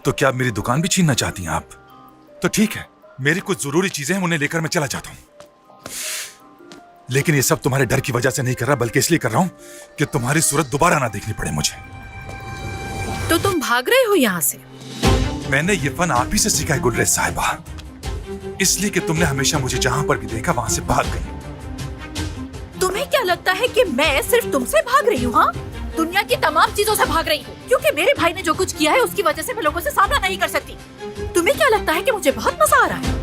तो क्या मेरी दुकान भी छीनना चाहती हैं आप? तो ठीक है, मेरी कुछ जरूरी चीजें हैं, उन्हें लेकर मैं चला जाता हूं। लेकिन ये सब तुम्हारे डर की वजह से नहीं कर रहा, बल्कि इसलिए कर रहा हूं कि तुम्हारी सूरत दोबारा ना देखनी पड़े मुझे। तो तुम भाग रहे हो यहाँ से? मैंने ये फन आप ही से सीखा है गुलरेज साहिबा, इसलिए कि तुमने हमेशा मुझे जहां पर भी देखा वहां से भाग गई। तुम्हें क्या लगता है कि मैं सिर्फ तुमसे भाग रही हूँ? हाँ, दुनिया की तमाम चीजों से भाग रही हूँ, क्योंकि मेरे भाई ने जो कुछ किया है उसकी वजह से मैं लोगों से सामना नहीं कर सकती। तुम्हें क्या लगता है कि मुझे बहुत मजा आ रहा है?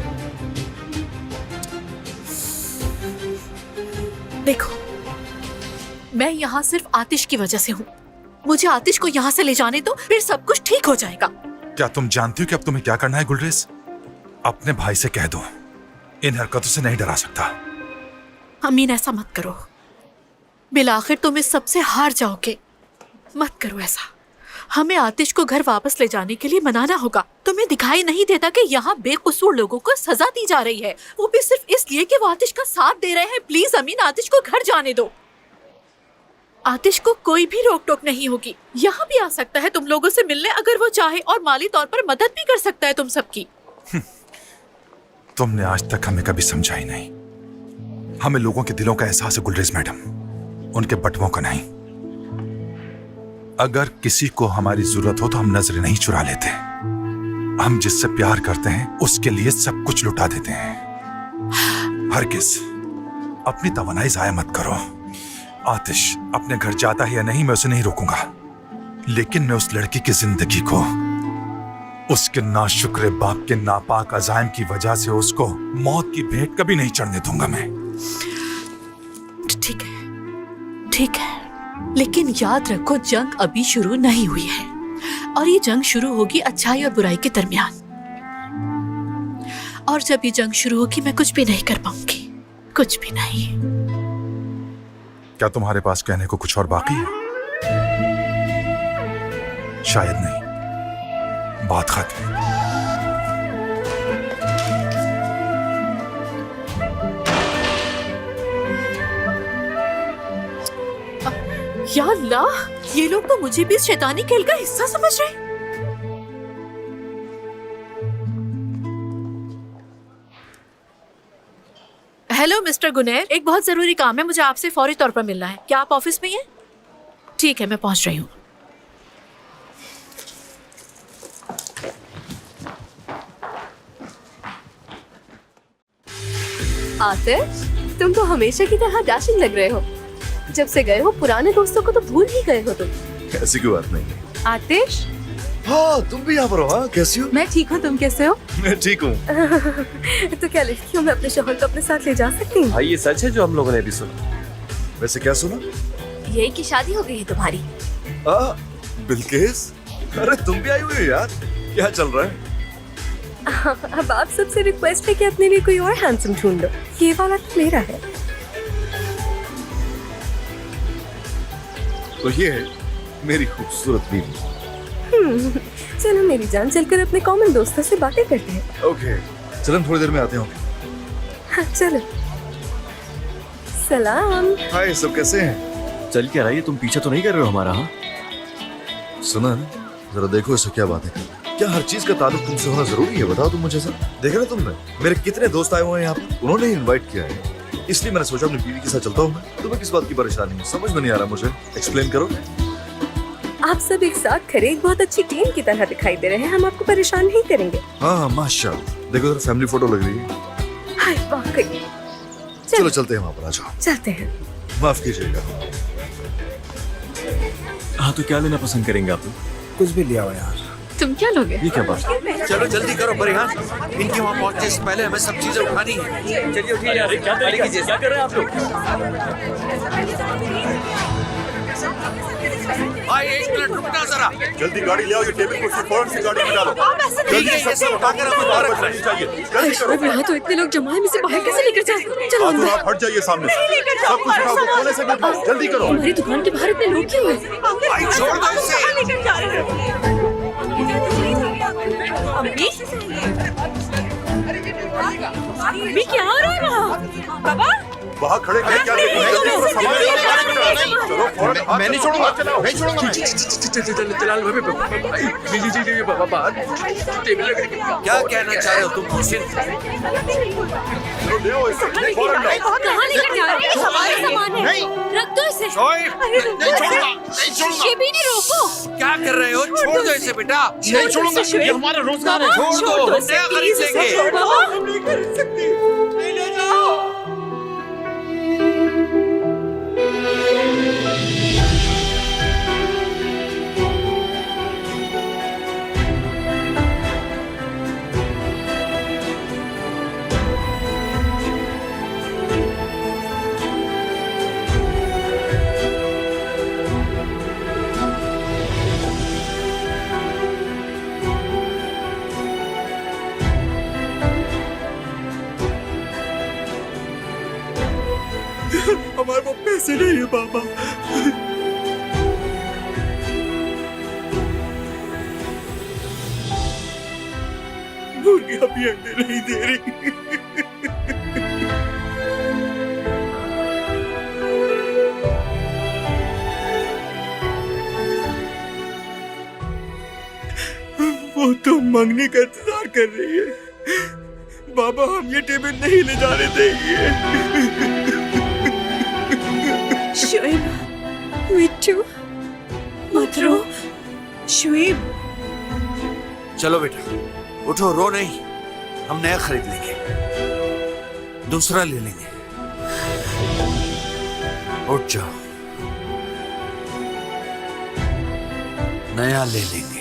देखो, मैं यहाँ सिर्फ आतिश की वजह से हूँ। मुझे आतिश को यहाँ से ले जाने दो, फिर सब कुछ ठीक हो जाएगा। क्या तुम जानती हो कि अब तुम्हें क्या करना है गुलरेज? अपने भाई से कह दो, इन हरकतों से नहीं डरा सकता। अमीन, ऐसा मत करो। बिलाखिर तुम इस सबसे हार जाओगे। मत करो ऐसा। हमें आतिश को घर वापस ले जाने के लिए मनाना होगा। तुम्हें दिखाई नहीं देता कि यहाँ बेकसूर लोगों को सजा दी जा रही है, वो भी सिर्फ इसलिए कि वो आतिश का साथ दे रहे हैं। प्लीज अमीन, आतिश को घर जाने दो। आतिश को कोई भी रोक टोक नहीं होगी। यहाँ भी आ सकता है तुम लोगों से मिलने अगर वो चाहे, और माली तौर पर मदद भी कर सकता है तुम सबकी। तुमने आज तक हमें कभी समझा ही नहीं। हमें लोगों के दिलों का एहसास है गुलरेज मैडम, उनके बटवों का नहीं। अगर किसी को हमारी जरूरत हो तो हम नजरें नहीं चुरा लेते। हम जिससे प्यार करते हैं उसके लिए सब कुछ लुटा देते हैं। हरगिज अपनी तवानाई जाया मत करो। आतिश अपने घर जाता है या नहीं, मैं उसे नहीं रोकूंगा, लेकिन मैं उस लड़की की जिंदगी को उसके नाशुक्र बाप के नापाक अज़ाइम की वजह से उसको मौत की भेंट कभी नहीं चढ़ने दूंगा मैं। ठीक है, ठीक है, लेकिन याद रखो जंग अभी शुरू नहीं हुई है, और ये जंग शुरू होगी अच्छाई और बुराई के दरमियान। और जब ये जंग शुरू होगी मैं कुछ भी नहीं कर पाऊंगी, कुछ भी नहीं। क्या तुम्हारे पास कहने को कुछ और बाकी है? शायद नहीं। बात खत्म। या अल्लाह, ये लोग तो मुझे भी इस शैतानी खेल का हिस्सा समझ रहे। हेलो मिस्टर गुनैर, एक बहुत जरूरी काम है, मुझे आपसे फौरी तौर पर मिलना है। क्या आप ऑफिस में ही हैं? ठीक है, मैं पहुंच रही हूँ। आतिश, तुम तो हमेशा की तरह डैशिंग लग रहे हो। जब से गए हो पुराने दोस्तों को तो भूल ही गए हो तुम। ऐसी कोई बात नहीं। आतिश, हाँ तुम भी यहाँ पर हो? हाँ कैसी हो? मैं ठीक हूँ, तुम कैसे हो? मैं ठीक हूँ। तो क्या लड़कियों में अपने शौहर को अपने साथ ले जा सकती हूँ? भाई ये सच है जो हम लोगों ने अभी सुना? वैसे क्या सुना? यही की शादी हो गई है तुम्हारी। बिल्किस, अरे तुम भी आई हुई हो यार, क्या चल रहा है? अब आप सबसे रिक्वेस्ट है कि अपने लिए कोई और हैंडसम ढूंढ लो। ये वाला तो मेरा है। तो ये है मेरी खूबसूरत बीवी। चलो मेरी जान, चलकर अपने कॉमन दोस्तों से बातें करते हैं। ओके, चलो हम थोड़ी देर में आते हैं। हाँ, चलो। सलाम। हाय, सब कैसे हैं? चल क्या रहा है, तुम पीछा तो नहीं कर रहे हो हमारा? हाँ सुना ना, जरा देखो इसे क्या बात है। क्या हर चीज का ताल्लुक तुमसे होना जरूरी है? बताओ तुम मुझे सर। देखा ना तुमने, मेरे कितने दोस्त आए हुए हैं यहाँ पर, उन्होंने इनवाइट किया है, इसलिए मैंने सोचा अपनी बीवी के साथ चलता हूँ। तुम्हें किस बात की परेशानी है? समझ में नहीं आ रहा मुझे, एक्सप्लेन करो। आप सब एक साथ खड़े एक बहुत अच्छी टीम की तरह दिखाई दे रहे हैं। हम आपको परेशान नहीं करेंगे। हाँ माशाल्लाह, देखो जरा फैमिली फोटो लग रही है। हाय वाकई। चलो चलते हैं वहाँ पर, आ जाओ। चलते हैं। माफ कीजिएगा। हाँ, तो क्या लेना पसंद करेंगे आप? कुछ भी लिया हो यार। तुम क्या लोगे? ये क्या बात? चलो जल्दी करो परिहान, इनके वहाँ पहुँचने से पहले हमें सब चीजें उठानी है। चलिए उठिए यार, क्या कर रहे हैं आप लोग? भाई एक मिनट रुकना जरा। जल्दी गाड़ी ले आओ, ये टेबल कुर्सी फौरन से गाड़ी में डालो। जल्दी ये सब उठाकर हमें बाहर रखना चाहिए। जल्दी करो। यहाँ तो इतने लोग जमा है, इसे बाहर कैसे लेकर जाए? चलो हाथों अंदर। हाथ हट जाइए सामने से। सब कुछ उठाओ, कोने से मत उठाओ, जल्दी करो। हमारी दुकान के बाहर इतने लोग क्यों हैं? भाई छोड़ दो इसे। अम्मी, अम्मी क्या हो रहा है वहाँ? बाबा, वहाँ खड़े खड़े क्या देख रहे हैं? चलो फौरन हाथ मैं नहीं चलाओ, छोड़ूंगा हाथ चलाओ। नहीं छोड़ूंगा मैं। क्या कहना चाह रहे हो तुम मोहसिन? चलो ले आओ इसे, फौरन लाओ। कहाँ लेकर जा रहे हैं? हमारा सामान है। रख दो इसे। शोएब, नहीं छोड़ूंगा नहीं छोड़ूंगा। ये भी नहीं रोको। क्या कर रहे हो? छोड़ दो इसे बेटा। नहीं छोड़ूंगा, ये हमारा रोजगार है। छोड़ दो, हम नया खरीद लेंगे। हमारे पास पैसे नहीं है पापा। मुर्गियां भी अंडे नहीं दे रही। वो तो मंगनी का इंतजार कर रही है। बाबा हम ये टेबल नहीं ले जाने देंगे। शोएब, मिट्टू, मत रो। शोएब, चलो बेटा उठो, रो नहीं। हम नया खरीद लेंगे, दूसरा ले लेंगे। उठ जाओ, नया ले लेंगे।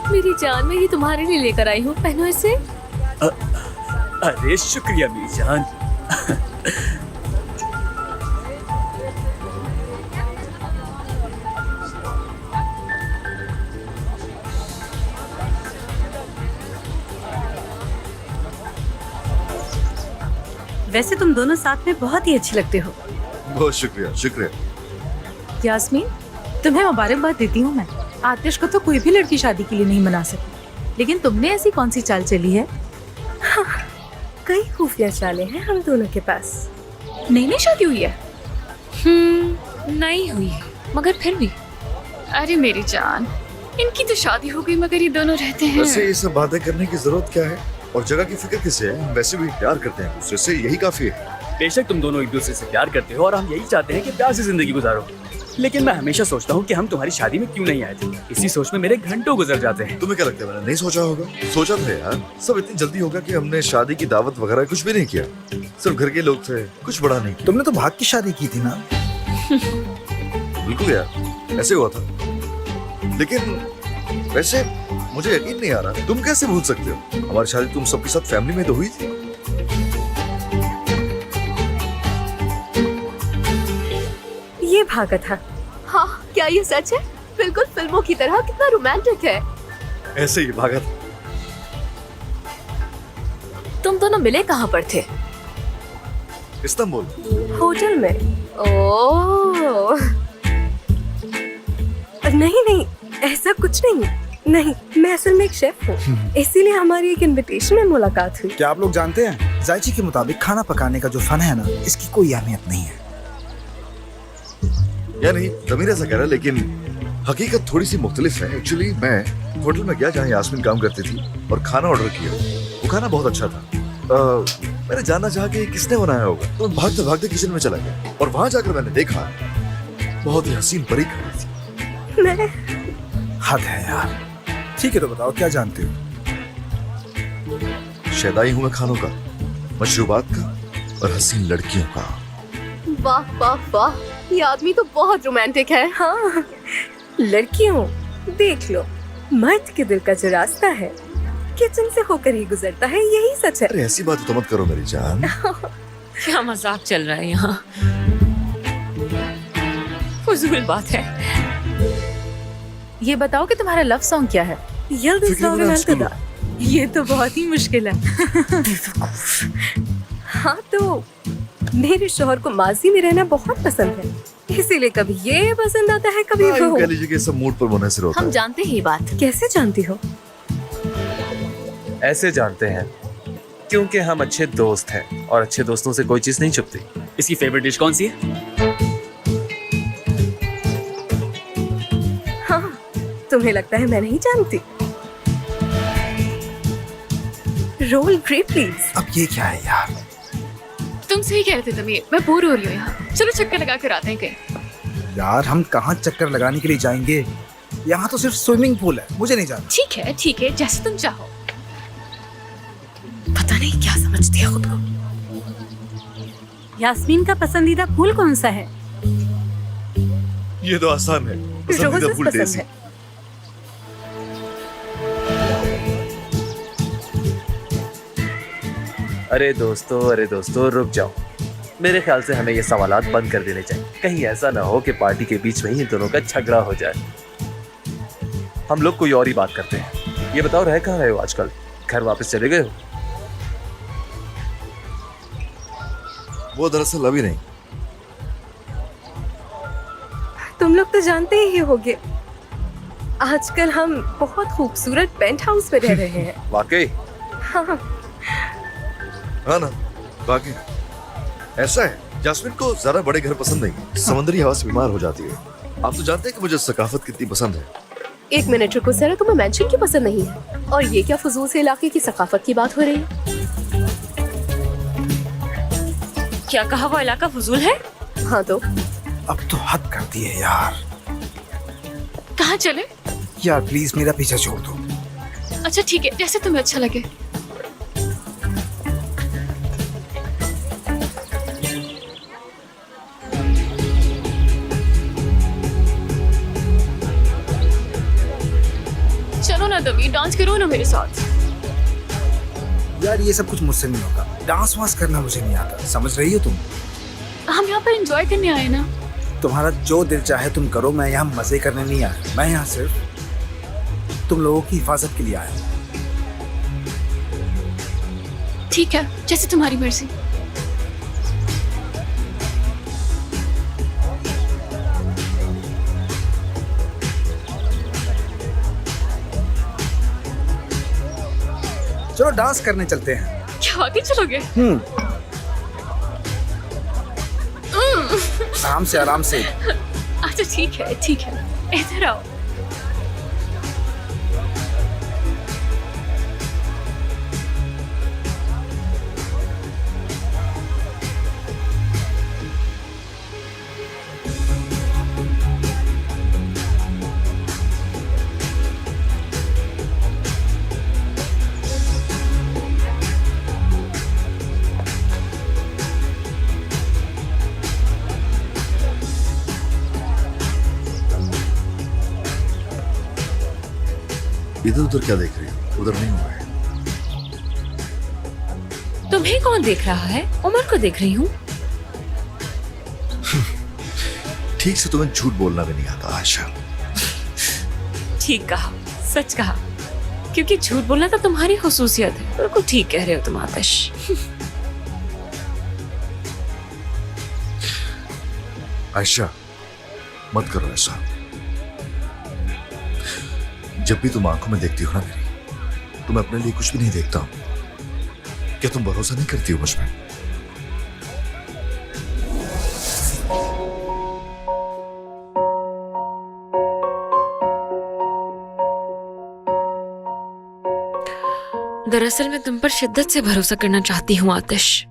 मेरी जान, मैं ये तुम्हारे लिए लेकर आई हूँ। पहनो इसे। अरे शुक्रिया मेरी जान। वैसे तुम दोनों साथ में बहुत ही अच्छे लगते हो। बहुत शुक्रिया शुक्रिया। यास्मीन, तुम्हें मुबारकबाद देती हूँ मैं। आतिश को तो कोई भी लड़की शादी के लिए नहीं मना सकी, लेकिन तुमने ऐसी कौन सी चाल चली है? कई खुफिया चालें हैं हम दोनों के पास। नई नई शादी हुई है? नहीं हुई है, मगर फिर भी। अरे मेरी जान, इनकी तो शादी हो गई मगर ये दोनों रहते हैं। वैसे ये सब बातें करने की जरूरत क्या है? और जगह की फिक्र किसे है? हम वैसे भी प्यार करते हैं दूसरे से, यही काफी है। बेशक तुम दोनों एक दूसरे से प्यार करते हो और हम यही चाहते हैं कि प्यार से जिंदगी गुजारो, लेकिन मैं हमेशा सोचता हूँ कि हम तुम्हारी शादी में क्यों नहीं आए थे। इसी सोच में मेरे घंटों गुजर जाते हैं। तुम्हें क्या लगता है मैंने नहीं सोचा होगा? सोचा था यार, सब इतनी जल्दी होगा कि हमने शादी की दावत वगैरह कुछ भी नहीं किया। सिर्फ घर के लोग थे, कुछ बड़ा नहीं किया। तुमने तो भाग की शादी की थी ना? बिल्कुल यार, ऐसे हुआ था। लेकिन वैसे मुझे यकीन नहीं आ रहा, तुम कैसे भूल सकते हो? हमारी शादी तुम सबके साथ फैमिली में तो हुई थी। ये भागा था। हाँ, क्या ये सच है? बिल्कुल फिल्मों की तरह। कितना रोमांटिक है। ऐसे ही भागा था। तुम दोनों मिले कहाँ पर थे? इस्तांबुल। होटल में? ओह, नहीं नहीं, ऐसा कुछ नहीं। नहीं, मैं असल में एक शेफ हूँ, इसीलिए हमारी एक इनविटेशन में मुलाकात हुई। क्या आप लोग जानते हैं, जायची के मुताबिक खाना पकाने का जो फन है ना, इसकी कोई अहमियत नहीं है। या नहीं, ज़मीर ऐसा कह रहा है, लेकिन हकीकत थोड़ी सी मुख्तलिफ है। एक्चुअली मैं होटल में गया जहाँ यास्मीन काम करती थी और खाना ऑर्डर किया। वो खाना बहुत अच्छा था। मैंने जानना चाहा कि किसने बनाया होगा, तो भागते भागते किचन में चला गया और वहां जाकर मैंने देखा बहुत ही हसीन परी खड़ी थी। मैं हद है यार। ठीक है तो बताओ क्या जानते हो? शैदाई हूँ मैं खानों का, मशरूबात का और हसीन लड़कियों का। वाह वाह वाह, ये आदमी तो बहुत रोमांटिक है। हाँ, लड़कियों देख लो, मर्द के दिल का जो रास्ता है किचन से होकर ही गुजरता है, यही सच है। अरे ऐसी बात तो मत करो मेरी जान। क्या मजाक चल रहा है यहाँ? फजूल बात है। ये बताओ कि तुम्हारा लव सॉन्ग क्या है? ये तो बहुत ही मुश्किल है। हाँ, तो मेरे शौहर को माजी में रहना बहुत पसंद है। इसीलिए कभी ये पसंद आता है कभी हाँ, यूं वो। कह लीजिए कि सब मूड पर मुनहसर होता हम है। जानते हैं ये बात। कैसे जानती हो? ऐसे जानते हैं क्योंकि हम अच्छे दोस्त हैं और अच्छे दोस्तों से कोई चीज नहीं छुपती। इसकी फेवरेट डिश कौन सी है? हाँ, तुम्हें लगता है मैं नहीं जानती? Roll grey please. अब ये क्या है यार? तुम सही कह रहे थे तमीर, मैं बोर हो रही हूँ यहाँ। चलो चक्कर लगा कर आते हैं कहीं। यार हम कहाँ चक्कर लगाने के लिए जाएंगे? यहाँ तो सिर्फ स्विमिंग पूल है, मुझे नहीं जाना। ठीक है, जैसे तुम चाहो। पता नहीं क्या समझती है खुद को। यास्मीन का पसंदीदा फूल कौन सा है? ये तो आसान है, पसंदीदा रोजेस फूल पसंद डेज़ी। है। अरे दोस्तों रुक जाओ। मेरे ख्याल से हमें ये सवालात बंद कर देने चाहिए। कहीं ऐसा ना हो कि पार्टी के बीच में ही इन दोनों का झगड़ा हो जाए। हम लोग कोई और ही बात करते हैं। ये बताओ, रह कहाँ रहे हो आजकल? घर वापस चले गए हो? वो दरअसल अभी नहीं। तुम लोग तो जानते ही होगे, आजकल हम बहुत खूबसूरत पेंट हाउस में रह रहे हैं। वाकई? हाँ, हाँ ना, बाकी ऐसा है, जास्मिन को ज्यादा बड़े घर पसंद नहीं, समुद्री हवा से बीमार हो जाती है। आप तो जानते हैं कि मुझे सकाफत कितनी पसंद है। एक मिनट रुको जरा, तुम्हें मेंशन क्यों पसंद नहीं है? और ये क्या फजूल से इलाके की सकाफत की बात हो रही है? क्या कहा, वो इलाका फजूल है? हाँ तो अब तो हद कर दी है यार। कहाँ चले? यार प्लीज मेरा पीछा छोड़ दो। अच्छा ठीक है, जैसे तुम्हें अच्छा लगे। चलो ना तभी, डांस करो ना मेरे साथ। यार ये सब कुछ मुझसे नहीं होगा। डांस वांस करना मुझे नहीं आता, समझ रही हो तुम? हम यहाँ पर एंजॉय करने आए ना। तुम्हारा जो दिल चाहे तुम करो, मैं यहाँ मजे करने नहीं आया। मैं यहाँ सिर्फ तुम लोगों की हिफाजत के लिए आया हूँ। ठीक है, जैसे तुम्हारी मर्जी। चलो डांस करने चलते हैं। क्या आगे चलोगे? आराम से आराम से। अच्छा ठीक है, इधर आओ। इधर उधर क्या देख रही हो? उधर नहीं हुआ है। तुम्हें कौन देख रहा है? उमर को देख रही हूँ। ठीक से तुम्हें झूठ बोलना भी नहीं आता आयशा। ठीक कहा, सच कहा, क्योंकि झूठ बोलना तो तुम्हारी खुसूसियत है। बिल्कुल ठीक कह रहे हो तुम आतिश। आयशा मत करो ऐसा। जब भी तुम आंखों में देखती हो ना मेरी, तो मैं अपने लिए कुछ भी नहीं देखता हूं। क्या तुम भरोसा नहीं करती हो मुझ में? दरअसल मैं तुम पर शिद्दत से भरोसा करना चाहती हूँ आतिश।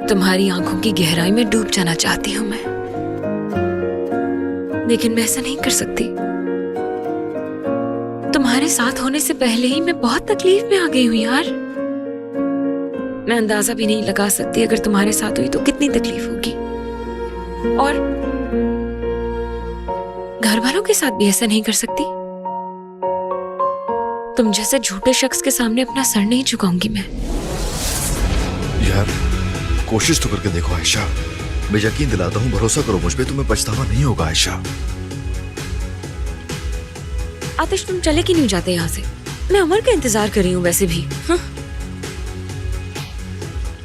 तुम्हारी आंखों की गहराई में डूब जाना चाहती हूँ मैं, लेकिन मैं ऐसा नहीं कर सकती। तुम्हारे साथ होने से पहले ही मैं बहुत तकलीफ में आ गई हूँ यार। मैं अंदाजा भी नहीं लगा सकती अगर तुम्हारे साथ हुई तो कितनी तकलीफ होगी। और घर वालों के साथ भी ऐसा नहीं कर सकती। तुम जैसे झूठे शख्स के सामने अपना सर नहीं झुकाऊंगी मैं। यार कोशिश तो करके देखो आयशा। मैं यकीन दिलाता हूँ, भरोसा करो मुझ पे, तुम्हें पछतावा नहीं होगा आयशा। आतिश तुम चले क्यों नहीं जाते यहाँ से? मैं उमर का इंतजार कर रही हूँ वैसे भी।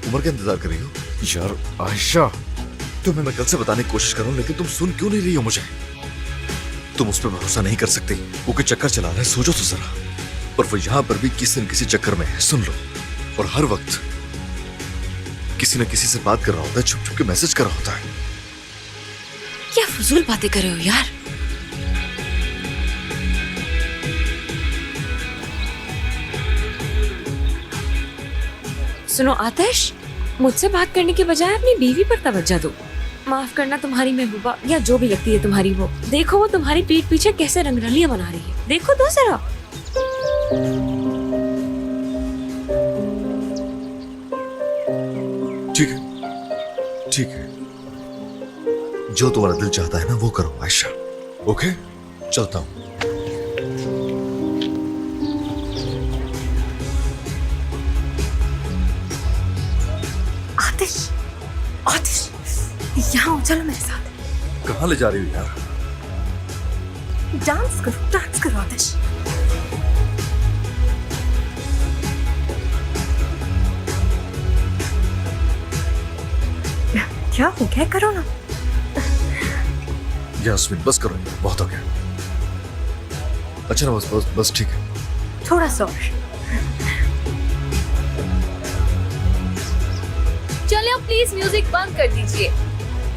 उमर का इंतजार कर रही हो? यार आयशा तुम्हें मैं कल से बताने की कोशिश कर रहा हूँ, लेकिन तुम सुन क्यों नहीं रही हो मुझे? तुम उस पर भरोसा नहीं कर सकती। वो कोई चक्कर चला रहा है, सोचो तो जरा। और वो यहाँ पर भी किसी न किसी चक्कर में है, सुन लो। और हर वक्त किसी न किसी से बात कर रहा होता है, छुप छुप के मैसेज कर रहा होता है। क्या फजूल बातें कर रहे हो यार? सुनो आतिश, मुझसे बात करने के बजाय अपनी बीवी पर तवज्जो दो। माफ करना तुम्हारी महबूबा, या जो भी लगती है तुम्हारी वो। देखो वो तुम्हारी पीठ पीछे कैसे रंगरलियां बना रही है, देखो तो जरा। ठीक है, ठीक है, जो तुम्हारा दिल चाहता है ना वो करो आयशा। ओके, चलता हूँ। आतिश, आतिश, यहाँ आओ, चलो मेरे साथ। कहाँ ले जा रही हो यार? डांस करो आतिश। क्या हो गया, करो ना। यास्मीन बस करो, बहुत हो गया। अच्छा ना, बस बस बस, ठीक है। थोड़ा सा और। चलिए अब प्लीज म्यूजिक बंद कर दीजिए।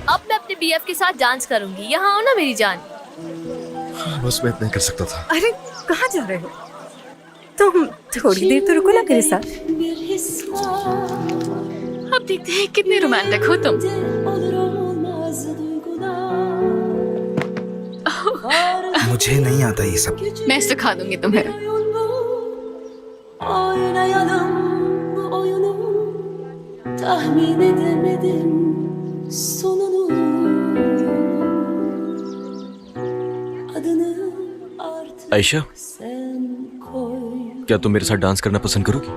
अब मैं अपने बीएफ के साथ डांस करूंगी। यहाँ आओ ना मेरी जान। बस मैं इतना ही कर सकता था। अरे कहाँ जा रहे हो तुम? थोड़ी देर तो रुको ना मेरे साथ। अब देखते हैं कितने रोमांटिक हो तुम। मुझे नहीं आता ये सब। मैं सिखा दूंगी तुम्हें। tahmin edemedim sonunu adını artık Ayesha, sen koy क्या तुम मेरे साथ डांस करना पसंद करोगी?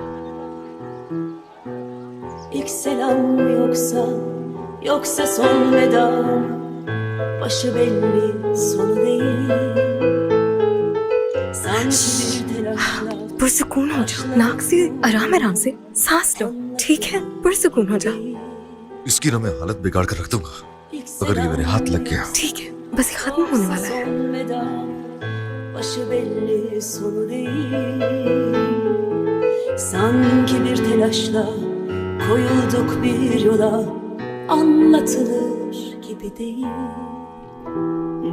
ilk selam yoksa son veda başı belli sonu değil sanki bir telaşla पुरसुकून हो जाओ, नाक से आराम से सांस लो, ठीक है? पुरसुकून हो जाओ। इसकी ना मैं हालत बिगाड़ कर रख दूंगा अगर ये मेरे हाथ लग गया। ठीक है, बस ये खत्म होने वाला है। başı belli sonu değil sanki bir telaşla koyulduk bir yola anlatılır gibi değil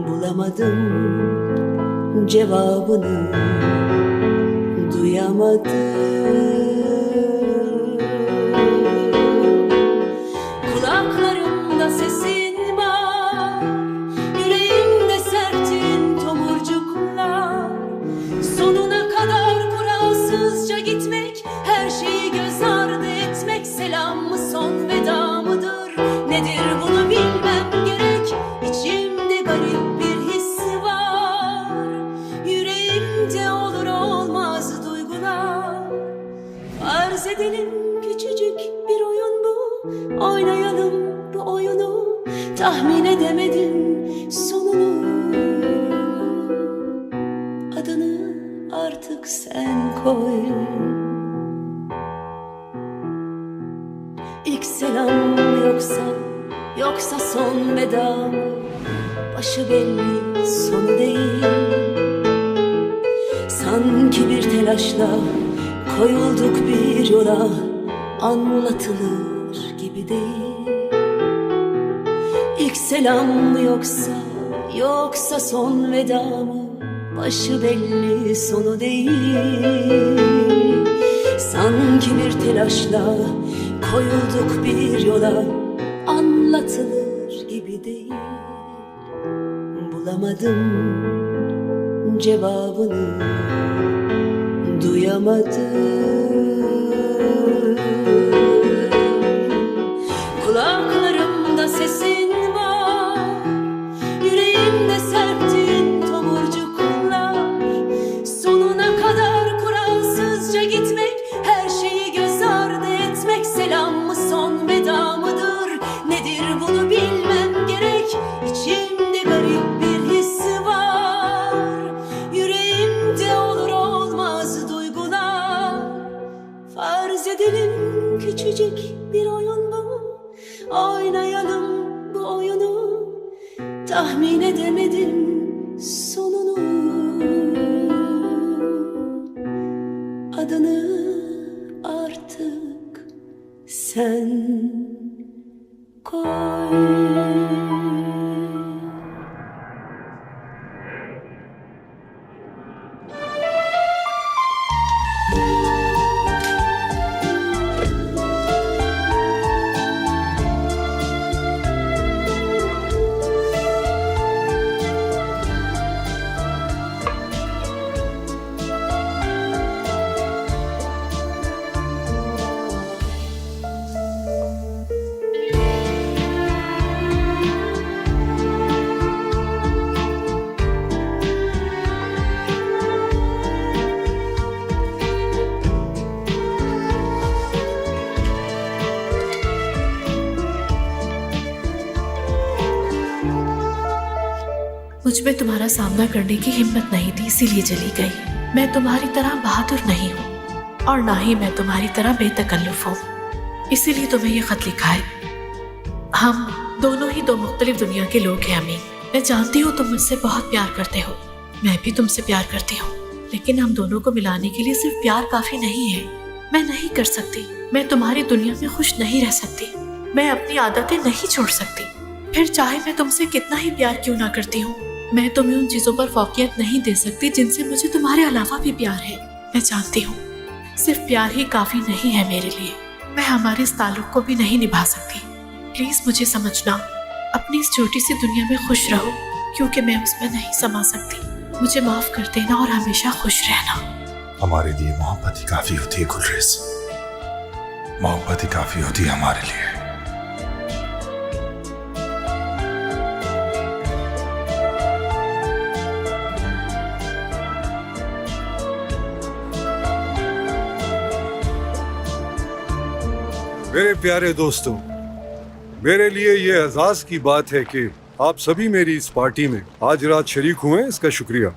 bulamadım cevabını duyamadım kulaklarımda sesin var yüreğimde sertin tomurcuklar sonuna kadar kuralsızca gitmek her şeyi göz ardı etmek selam mı son veda mıdır nedir bunu bilmem gerek içimde garip bir his var yüreğimde olur olmaz duygular farz edelim küçücük bir oyun bu oynayalım bu oyunu tahmin edemedim sonunu adını artık sen koy İlk selam yoksa son veda mı başı belli sonu değil sanki bir telaşla koyulduk bir yola anlatılır gibi değil İlk selam mı yoksa son veda mı başı belli sonu değil sanki bir telaşla koyulduk bir yola anlatılır gibi değil bulamadım cevabını duyamadım kulaklarımda sesin var yüreğimde serptin tomurcuklar sonuna kadar kuralsızca gitmek her şeyi göz ardı etmek selam mı son veda mıdır nedir bunu bilmem gerek içimde garip bir his var yüreğimde olur olmaz duygular farz edelim küçücük bir oyun bu oynayalım bu tahmin edemedim sonunu. Adını artık sen koy. मुझ में तुम्हारा सामना करने की हिम्मत नहीं थी, इसीलिए चली गई। मैं तुम्हारी तरह बहादुर नहीं हूँ और ना ही मैं तुम्हारी तरह बेतकल्लुफ हूँ, इसीलिए तुम्हें ये खत लिखा है। हम दोनों ही दो मुख्तलिफ दुनिया के लोग हैं अमीन। मैं जानती हूँ तुम मुझसे बहुत प्यार करते हो, मैं भी तुमसे प्यार करती हूँ, लेकिन हम दोनों को मिलाने के लिए सिर्फ प्यार काफी नहीं है। मैं नहीं कर सकती, मैं तुम्हारी दुनिया में खुश नहीं रह सकती, मैं अपनी आदतें नहीं छोड़ सकती, फिर चाहे मैं तुमसे कितना ही प्यार क्यों ना करती हूँ। मैं तुम्हें उन चीजों पर फौकियत नहीं दे सकती जिनसे मुझे तुम्हारे अलावा भी प्यार है। मैं जानती हूँ सिर्फ प्यार ही काफी नहीं है मेरे लिए, मैं हमारे इस ताल्लुक को भी नहीं निभा सकती। प्लीज मुझे समझना, अपनी इस छोटी सी दुनिया में खुश रहो, क्योंकि मैं उसमें नहीं समा सकती। मुझे माफ कर देना और हमेशा खुश रहना। हमारे लिए मोहब्बत ही काफी होती है गुलरेज, मोहब्बत ही काफी होती है हमारे लिए। मेरे प्यारे दोस्तों, मेरे लिए ये एजाज की बात है कि आप सभी मेरी इस पार्टी में आज रात शरीक हुए हैं, इसका शुक्रिया।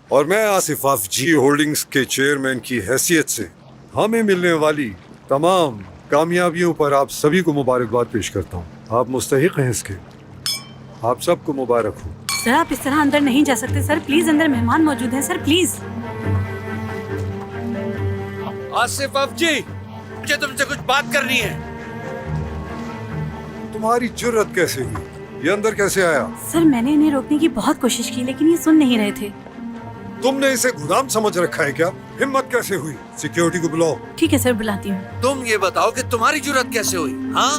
और मैं आसिफ अफजी होल्डिंग्स के चेयरमैन की हैसियत से हमें मिलने वाली तमाम कामयाबियों पर आप सभी को मुबारकबाद पेश करता हूँ। आप मुस्तहिक हैं इसके, आप सबको मुबारक हो। सर आप इस तरह अंदर नहीं जा सकते सर, प्लीज, अंदर मेहमान मौजूद हैं सर, प्लीज। आसिफ अफजी, मुझे तुमसे कुछ बात करनी है। तुम्हारी जुर्रत कैसे हुई, ये अंदर कैसे आया? सर मैंने इन्हें रोकने की बहुत कोशिश की, लेकिन ये सुन नहीं रहे थे। तुमने इसे गुलाम समझ रखा है क्या? हिम्मत कैसे हुई? सिक्योरिटी को बुलाओ। ठीक है सर, बुलाती हूँ। तुम ये बताओ कि तुम्हारी जुर्रत कैसे हुई? हाँ,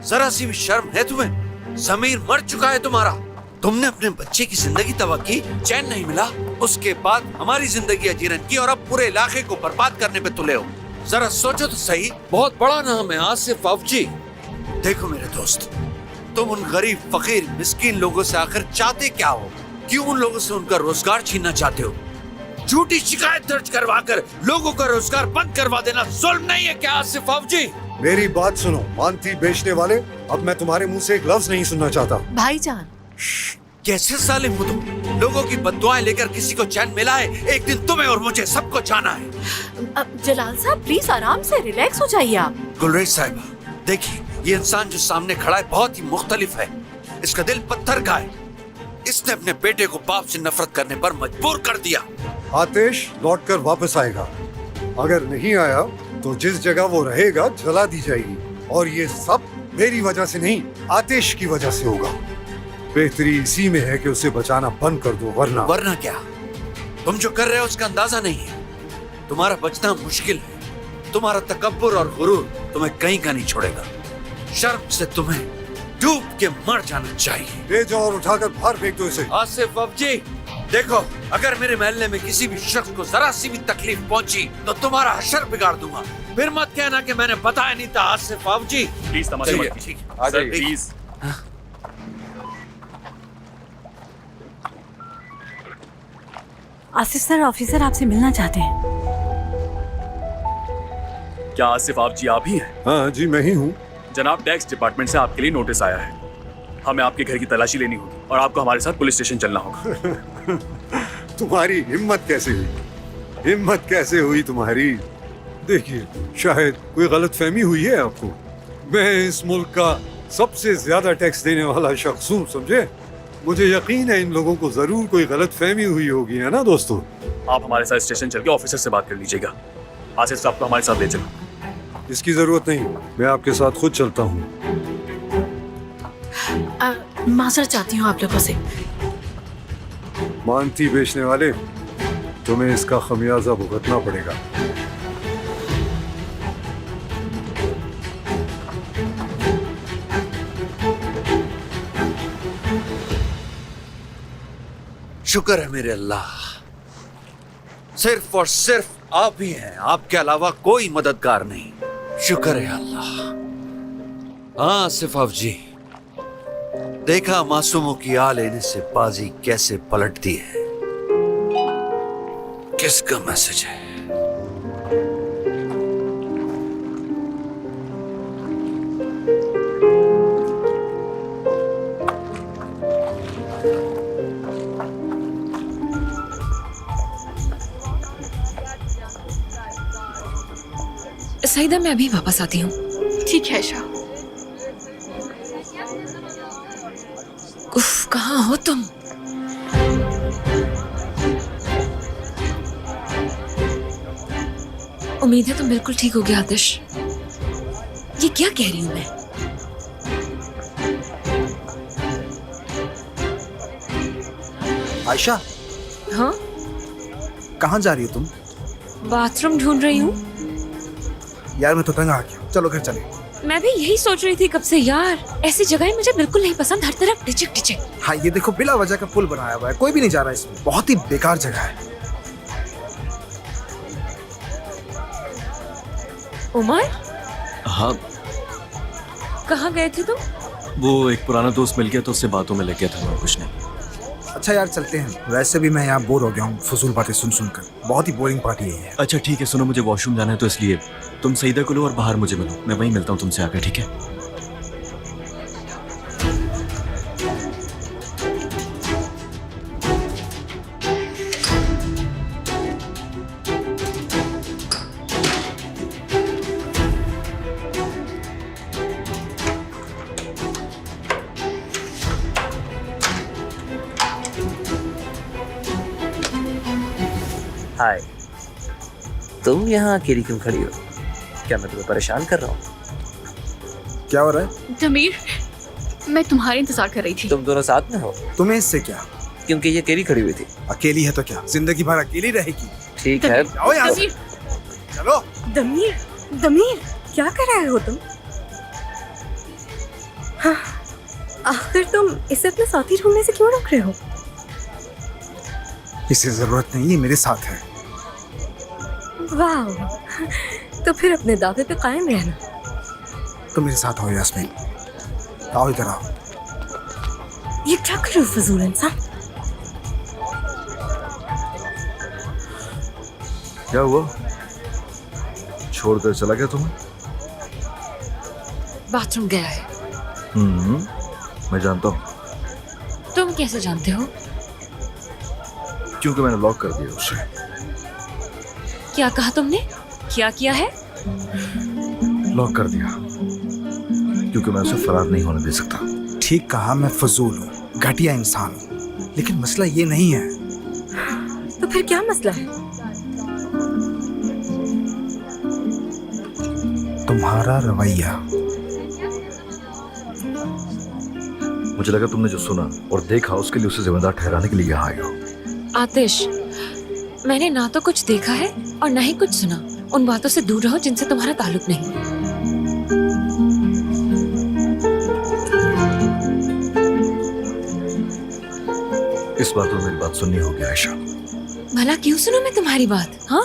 जरा सी भी शर्म है तुम्हें? जमीर मर चुका है तुम्हारा। तुमने अपने बच्चे की जिंदगी तबाह की, चैन नहीं मिला, उसके बाद हमारी जिंदगी अजीरन की और अब पूरे इलाके को बर्बाद करने पे तुले हो। जरा सोचो तो सही, बहुत बड़ा नाम है आसिफ अफजी। देखो मेरे दोस्त, तुम उन गरीब फकीर मिस्कीन लोगों से आखिर चाहते क्या हो? क्यों उन लोगों से उनका रोजगार छीनना चाहते हो? झूठी शिकायत दर्ज करवाकर लोगों का रोजगार बंद करवा देना जुल्म नहीं है क्या आसिफ अफजी? मेरी बात सुनो, मानती बेचने वाले, अब मैं तुम्हारे मुंह से एक लफ्ज नहीं सुनना चाहता। भाईजान, कैसे सालिम हो तुम? लोगों की बद्दुआएं लेकर किसी को चैन मिला है? एक दिन तुम्हें और मुझे सबको जाना है। अब जलाल साहब प्लीज आराम से रिलैक्स हो जाइए आप। गुलरेज साहिबा, देखिए ये इंसान जो सामने खड़ा है बहुत ही मुख्तलिफ है। इसका दिल पत्थर का है। इसने अपने बेटे को बाप से नफरत करने पर मजबूर कर दिया। आतिश लौट कर वापस आएगा, अगर नहीं आया तो जिस जगह वो रहेगा जला दी जाएगी, और ये सब मेरी वजह से नहीं, आतिश की वजह से होगा। बेहतरी इसी में है कि उसे बचाना बंद कर दो, वरना क्या? तुम जो कर रहे हो उसका अंदाजा नहीं है। तुम्हारा बचना मुश्किल है। तुम्हारा तकब्बुर और गुरूर तुम्हें कहीं का नहीं छोड़ेगा। शर्म से तुम्हें डूब के मर जाना चाहिए। ले जाओ और उठाकर बाहर फेंक दो इसे। आसिफ अफजी, देखो अगर मेरे महल्ले में किसी भी शख्स को जरा सी भी तकलीफ पहुंची तो तुम्हारा हशर बिगाड़ दूंगा। फिर मत कहना कि मैंने बताया नहीं था। आसिफ अफजी प्लीज तमाशा मत कीजिए। आ जाइए प्लीज। आसिफ सर, ऑफिसर आपसे मिलना चाहते हैं। क्या आसिफ आप जी आप ही हैं? हाँ जी, मैं ही हूँ। जनाब, टैक्स डिपार्टमेंट से आपके लिए नोटिस आया है। हमें आपके घर की तलाशी लेनी होगी और आपको हमारे साथ पुलिस स्टेशन चलना होगा। तुम्हारी हिम्मत कैसे हुई? हिम्मत कैसे हुई तुम्हारी? देखिए, शायद कोई गलतफहमी हुई है आपको। मैं इस मुल्क का सबसे ज्यादा टैक्स देने वाला शख्स हूँ, समझे? मुझे यकीन है इन लोगों को जरूर कोई गलत फहमी हुई होगी, है ना दोस्तों? आप हमारे साथ स्टेशन चल के ऑफिसर से बात कर लीजिएगा। आसिफ साहब को हमारे साथ ले चलो। इसकी जरूरत नहीं, मैं आपके साथ खुद चलता हूँ। माजरत चाहती हूँ आप लोगों से। मानती बेचने वाले, तुम्हें इसका खमियाजा भुगतना पड़ेगा। शुक्र है मेरे अल्लाह, सिर्फ और सिर्फ आप ही हैं, आपके अलावा कोई मददगार नहीं। शुक्र है अल्लाह। हाँ सिफाफ जी, देखा मासूमों की आ लेने से बाजी कैसे पलटती है। किसका मैसेज है? सईदा, मैं अभी वापस आती हूँ। ठीक है शाह। उफ, कहाँ हो तुम? उम्मीद है तुम बिल्कुल ठीक हो गया आतिश। ये क्या कह रही हूँ मैं? आयशा, हाँ, कहाँ जा रही हो तुम? बाथरूम ढूंढ रही हूँ। यार मैं तो तंग आ गया, चलो घर चले। मैं भी यही सोच रही थी कब से यार। ऐसी जगह मुझे बिल्कुल नहीं पसंद, हर तरफ टिचक टिचक। हाँ ये देखो, बिला वजह का पुल बनाया हुआ है, कोई भी नहीं जा रहा इसमें। बहुत ही बेकार जगह है। उमर, हाँ, कहाँ गए थे तुम? वो एक पुराना दोस्त मिल गया तो उससे बातों में लग गया था, मैं कुछ नहीं। अच्छा यार चलते हैं, वैसे भी मैं यहाँ बोर हो गया हूँ फजूल बातें सुन सुनकर। बहुत ही बोरिंग पार्टी है ये। अच्छा ठीक है, सुनो, मुझे वॉशरूम जाना है तो इसलिए तुम सईदा को लो और बाहर मुझे मिलो। मैं वहीं मिलता हूँ तुमसे आकर, ठीक है? हाय, तुम यहाँ अकेली क्यों खड़ी हो? क्या मैं तुम्हें परेशान कर रहा हूँ? क्या हो रहा है? तमीर, मैं तुम्हारा इंतजार कर रही थी। तुम दोनों साथ में हो? तुम्हें इससे क्या? क्योंकि ये अकेली खड़ी हुई थी। अकेली है तो क्या, जिंदगी भर अकेली रहेगी। ठीक है, जाओ यहाँ से। चलो। दमीर, दमीर, क्या कर रहे हो तुम? हाँ, आखिर तुम इसे अपने साथी ढूंढने से क्यों रोक रहे हो? इसे जरूरत नहीं, ये मेरे साथ है। वाह, तो फिर अपने दावे पे कायम रहना। तो मेरे साथ हो यास्मीन, आओ इधर आओ। ये क्या कर रहे हो फजूल इंसान? क्या हुआ? छोड़कर चला गया तुम्हें? बाथरूम गया है। मैं जानता हूँ। तुम कैसे जानते हो? क्योंकि मैंने लॉक कर दिया उसे। क्या कहा तुमने? क्या किया है? लॉक कर दिया, क्योंकि मैं उसे फरार नहीं होने दे सकता। ठीक कहा, मैं फजूल हूँ, घटिया इंसान हूँ, लेकिन मसला ये नहीं है। तो फिर क्या मसला है? तुम्हारा रवैया। मुझे लगा तुमने जो सुना और देखा उसके लिए उसे जिम्मेदार ठहराने के लिए यहाँ आए हो। आतिश, मैंने ना तो कुछ देखा है और ना ही कुछ सुना। उन बातों से दूर रहो जिनसे तुम्हारा ताल्लुक नहीं। इस बात में मेरी बात सुननी होगी आयशा। भला क्यों सुनो मैं तुम्हारी बात? हाँ,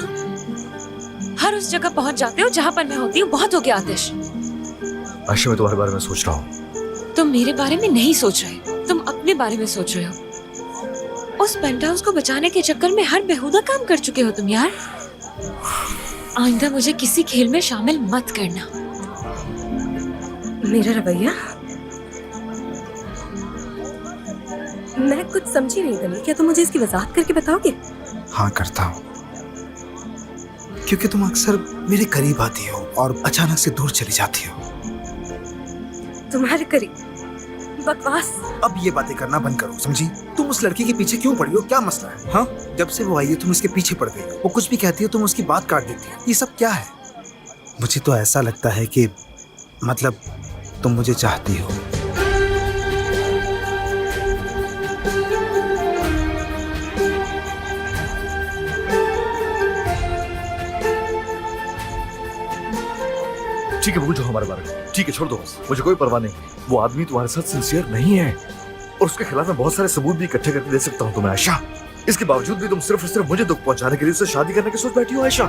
हर उस जगह पहुंच जाते हो जहां पर मैं होती हूँ। बहुत हो गया आतिश। आयशा, मैं तुम्हारे बारे में सोच रहा हूँ। तुम मेरे बारे में नहीं सोच रहे, तुम अपने बारे में सोच रहे हो। उस पेंट हाउस को बचाने के चक्कर में हर बेहुदा काम कर चुके हो तुम यार। आइंदा मुझे किसी खेल में शामिल मत करना। मेरा रवैया? मैं कुछ समझी नहीं दमीर, क्या तुम मुझे इसकी वजाहत करके बताओगे? हाँ करता हूँ, क्योंकि तुम अक्सर मेरे करीब आती हो और अचानक से दूर चली जाती हो। तुम्हारे करीब? बकवास। अब ये बातें करना बंद करो, समझी? तुम उस लड़की के पीछे क्यों पड़ी हो? क्या मसला है? हाँ, जब से वो आई है तुम उसके पीछे पड़ गई हो। वो कुछ भी कहती है तुम उसकी बात काट देती हो। ये सब क्या है? मुझे तो ऐसा लगता है कि मतलब तुम मुझे चाहती हो। ठीक है, भूल जाओ हमारे बारे में। ठीक है, छोड़ दो बस, मुझे कोई परवाह नहीं। वो आदमी तुम्हारे साथ सिंसियर नहीं है और उसके खिलाफ मैं बहुत सारे सबूत भी इकट्ठे करके दे सकता हूँ तुम्हें आयशा। इसके बावजूद भी तुम सिर्फ और सिर्फ मुझे दुख पहुंचाने के लिए उससे शादी करने की सोच बैठी हो आयशा।